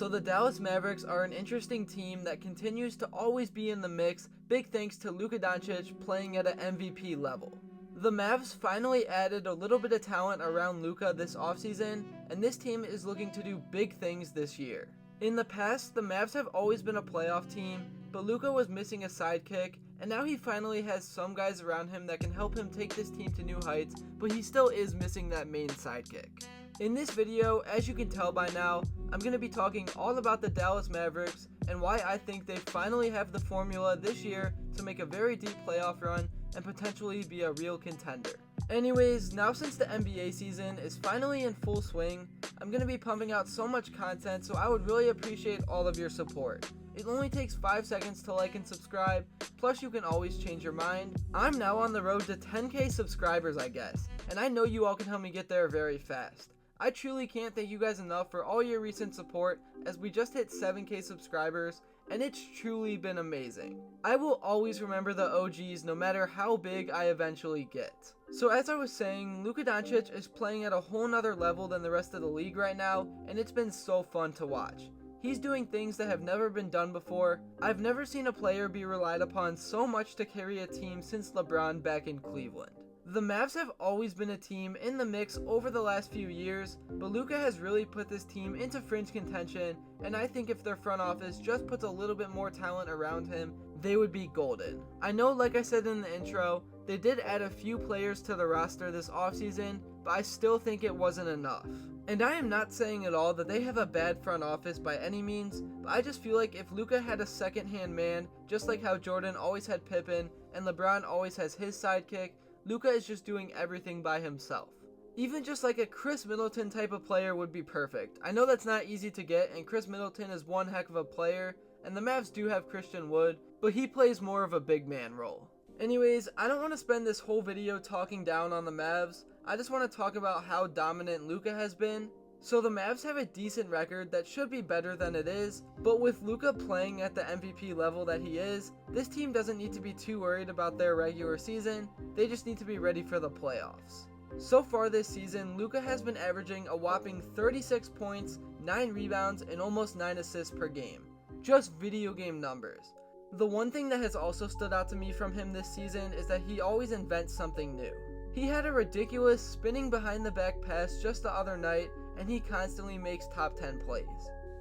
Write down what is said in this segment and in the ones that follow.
So the Dallas Mavericks are an interesting team that continues to always be in the mix, big thanks to Luka Doncic playing at an MVP level. The Mavs finally added a little bit of talent around Luka this offseason, and this team is looking to do big things this year. In the past, the Mavs have always been a playoff team, but Luka was missing a sidekick, and now he finally has some guys around him that can help him take this team to new heights, but he still is missing that main sidekick. In this video, as you can tell by now, I'm going to be talking all about the Dallas Mavericks and why I think they finally have the formula this year to make a very deep playoff run and potentially be a real contender. Anyways, now since the NBA season is finally in full swing, I'm going to be pumping out so much content, so I would really appreciate all of your support. It only takes 5 seconds to like and subscribe, plus you can always change your mind. I'm now on the road to 10k subscribers, I guess, and I know you all can help me get there very fast. I truly can't thank you guys enough for all your recent support, as we just hit 7k subscribers, and it's truly been amazing. I will always remember the OGs no matter how big I eventually get. So as I was saying, Luka Doncic is playing at a whole nother level than the rest of the league right now, and it's been so fun to watch. He's doing things that have never been done before. I've never seen a player be relied upon so much to carry a team since LeBron back in Cleveland. The Mavs have always been a team in the mix over the last few years, but Luka has really put this team into fringe contention, and I think if their front office just puts a little bit more talent around him, they would be golden. I know, like I said in the intro, they did add a few players to the roster this offseason, but I still think it wasn't enough. And I am not saying at all that they have a bad front office by any means, but I just feel like if Luka had a second-hand man, just like how Jordan always had Pippen and LeBron always has his sidekick, Luka is just doing everything by himself. Even just like a Chris Middleton type of player would be perfect. I know that's not easy to get, and Chris Middleton is one heck of a player, and the Mavs do have Christian Wood, but he plays more of a big man role. Anyways, I don't want to spend this whole video talking down on the Mavs. I just want to talk about how dominant Luka has been. So the Mavs have a decent record that should be better than it is, but with Luka playing at the MVP level that he is, this team doesn't need to be too worried about their regular season, they just need to be ready for the playoffs. So far this season, Luka has been averaging a whopping 36 points, 9 rebounds, and almost 9 assists per game. Just video game numbers. The one thing that has also stood out to me from him this season is that he always invents something new. He had a ridiculous spinning behind the back pass just the other night, and he constantly makes top 10 plays.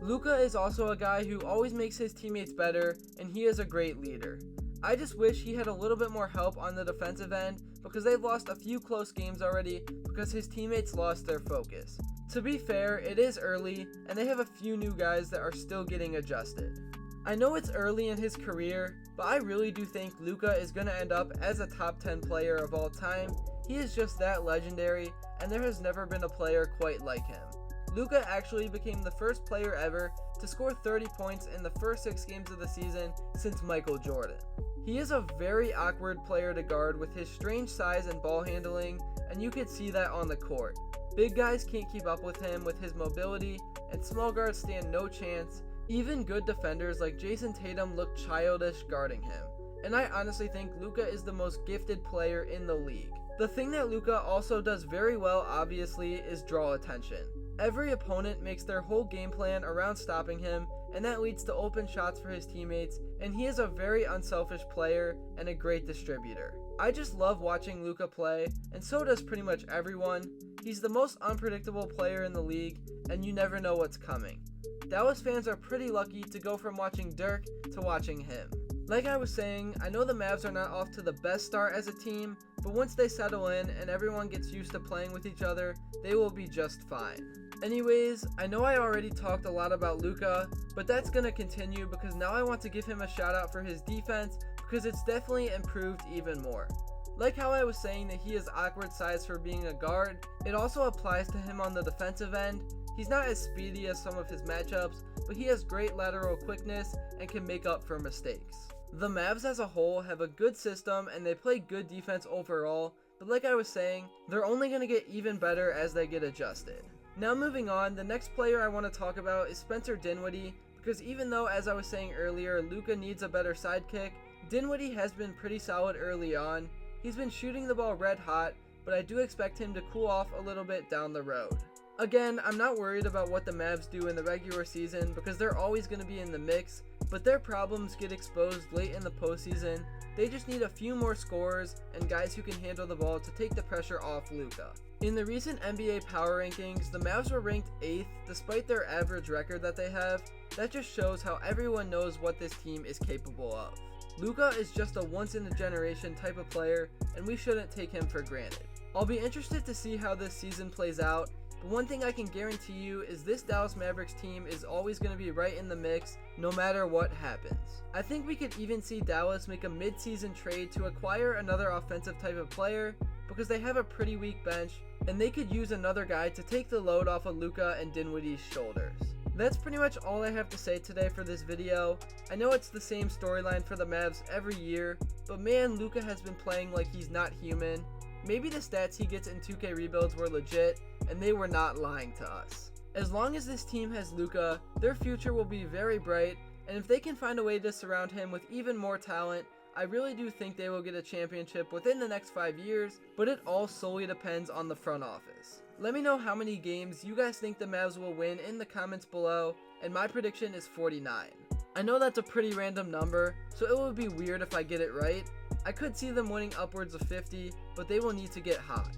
Luka is also a guy who always makes his teammates better, and he is a great leader. I just wish he had a little bit more help on the defensive end, because they've lost a few close games already because his teammates lost their focus. To be fair, it is early, and they have a few new guys that are still getting adjusted. I know it's early in his career, but I really do think Luka is going to end up as a top 10 player of all time. He is just that legendary, and there has never been a player quite like him. Luka actually became the first player ever to score 30 points in the first 6 games of the season since Michael Jordan. He is a very awkward player to guard with his strange size and ball handling, and you could see that on the court. Big guys can't keep up with him with his mobility, and small guards stand no chance. Even good defenders like Jason Tatum look childish guarding him. And I honestly think Luka is the most gifted player in the league. The thing that Luka also does very well, obviously, is draw attention. Every opponent makes their whole game plan around stopping him, and that leads to open shots for his teammates, and he is a very unselfish player and a great distributor. I just love watching Luka play, and so does pretty much everyone. He's the most unpredictable player in the league, and you never know what's coming. Dallas fans are pretty lucky to go from watching Dirk to watching him. Like I was saying, I know the Mavs are not off to the best start as a team, but once they settle in and everyone gets used to playing with each other, they will be just fine. Anyways, I know I already talked a lot about Luka, but that's gonna continue because now I want to give him a shout out for his defense because it's definitely improved even more. Like how I was saying that he is awkward size for being a guard, it also applies to him on the defensive end. He's not as speedy as some of his matchups, but he has great lateral quickness and can make up for mistakes. The Mavs as a whole have a good system and they play good defense overall, but like I was saying, they're only going to get even better as they get adjusted. Now moving on, the next player I want to talk about is Spencer Dinwiddie, because even though, as I was saying earlier, Luka needs a better sidekick, Dinwiddie has been pretty solid early on. He's been shooting the ball red hot, but I do expect him to cool off a little bit down the road. Again, I'm not worried about what the Mavs do in the regular season because they're always going to be in the mix, but their problems get exposed late in the postseason. They just need a few more scorers and guys who can handle the ball to take the pressure off Luka. In the recent NBA power rankings, the Mavs were ranked 8th despite their average record that they have. That just shows how everyone knows what this team is capable of. Luka is just a once-in-a-generation type of player, and we shouldn't take him for granted. I'll be interested to see how this season plays out, but one thing I can guarantee you is this Dallas Mavericks team is always going to be right in the mix no matter what happens. I think we could even see Dallas make a mid-season trade to acquire another offensive type of player because they have a pretty weak bench and they could use another guy to take the load off of Luka and Dinwiddie's shoulders. That's pretty much all I have to say today for this video. I know it's the same storyline for the Mavs every year, but man, Luka has been playing like he's not human. Maybe the stats he gets in 2K rebuilds were legit, and they were not lying to us. As long as this team has Luka, their future will be very bright, and if they can find a way to surround him with even more talent, I really do think they will get a championship within the next 5 years, but it all solely depends on the front office. Let me know how many games you guys think the Mavs will win in the comments below, and my prediction is 49. I know that's a pretty random number, so it would be weird if I get it right. I could see them winning upwards of 50, but they will need to get hot.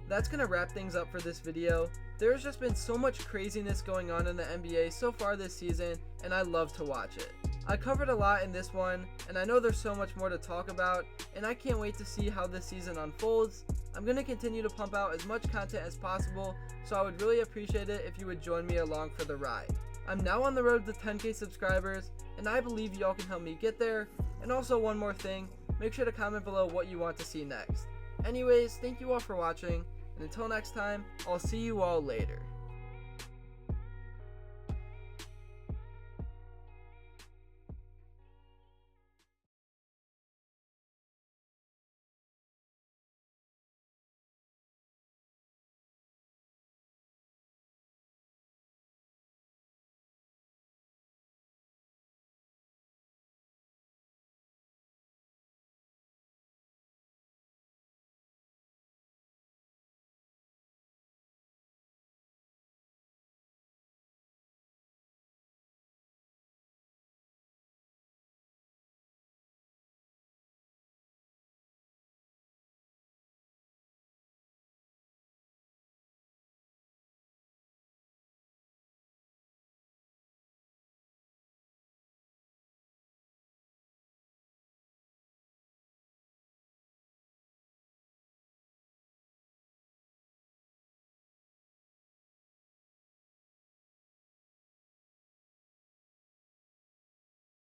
That's going to wrap things up for this video. There's just been so much craziness going on in the NBA so far this season, and I love to watch it. I covered a lot in this one, and I know there's so much more to talk about, and I can't wait to see how this season unfolds. I'm going to continue to pump out as much content as possible, so I would really appreciate it if you would join me along for the ride. I'm now on the road to 10K subscribers, and I believe y'all can help me get there. And also one more thing, make sure to comment below what you want to see next. Anyways, thank you all for watching, and until next time, I'll see you all later.